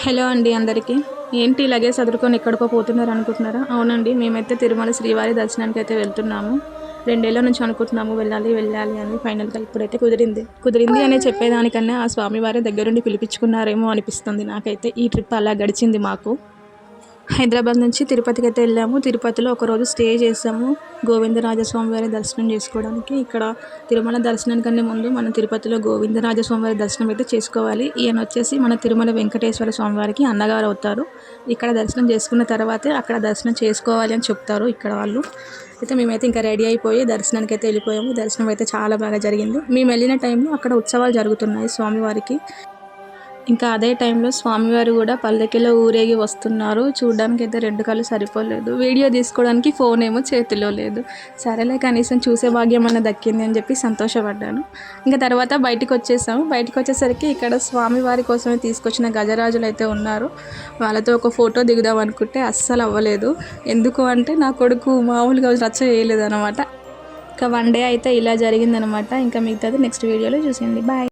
Hello అండి అందరికీ. ఏంటి ఇలాగే సదురుకొని ఎక్కడికో పోతున్నారు అనుకుంటున్నారా? అవునండి, మేమైతే తిరుమల శ్రీవారి దర్శనానికి అయితే వెళ్తున్నాము. 2 ఏళ్ల నుంచి అనుకుంటున్నాము వెళ్ళాలి అని. ఫైనల్‌గా ఇప్పుడైతే కుదిరింది అనే చెప్పేదానికన్నా ఆ స్వామివారే దగ్గరుండి పిలిపించుకున్నారేమో అనిపిస్తుంది నాకైతే. ఈ ట్రిప్ అలా గడిచింది మాకు. హైదరాబాద్ నుంచి తిరుపతికి అయితే వెళ్ళాము. తిరుపతిలో ఒకరోజు స్టే చేసాము గోవిందరాజస్వామి వారి దర్శనం చేసుకోవడానికి. ఇక్కడ తిరుమల దర్శనానికన్నా ముందు మనం తిరుపతిలో గోవిందరాజస్వామి వారి దర్శనం అయితే చేసుకోవాలి. ఈయన వచ్చేసి మన తిరుమల వెంకటేశ్వర స్వామి వారికి అన్నగారు అవుతారు. ఇక్కడ దర్శనం చేసుకున్న తర్వాతే అక్కడ దర్శనం చేసుకోవాలి అని చెప్తారు ఇక్కడ వాళ్ళు. అయితే మేమైతే ఇంకా రెడీ అయిపోయి దర్శనానికి అయితే వెళ్ళిపోయాము. దర్శనం అయితే చాలా బాగా జరిగింది. మేము వెళ్ళిన టైంలో అక్కడ ఉత్సవాలు జరుగుతున్నాయి స్వామివారికి. ఇంకా అదే టైంలో స్వామివారు కూడా పల్లకిలో ఊరేగి వస్తున్నారు. చూడడానికి అయితే 2 కళ్ళు సరిపోలేదు. వీడియో తీసుకోవడానికి ఫోన్ ఏమో చేతిలో లేదు. సరేలే కనీసం చూసే భాగ్యం అన్న దక్కింది అని చెప్పి సంతోషపడ్డాను. ఇంకా తర్వాత బయటికి వచ్చేసాము. బయటికి వచ్చేసరికి ఇక్కడ స్వామివారి కోసమే తీసుకొచ్చిన గజరాజులు అయితే ఉన్నారు. వాళ్ళతో ఒక ఫోటో దిగుదాం అనుకుంటే అస్సలు అవ్వలేదు. ఎందుకు అంటే నా కొడుకు మామూలుగా రచ్చ చేయలేదు అనమాట. ఇంకా 1 డే అయితే ఇలా జరిగిందనమాట. ఇంకా మిగతాది నెక్స్ట్ వీడియోలో చూసేయండి. బాయ్.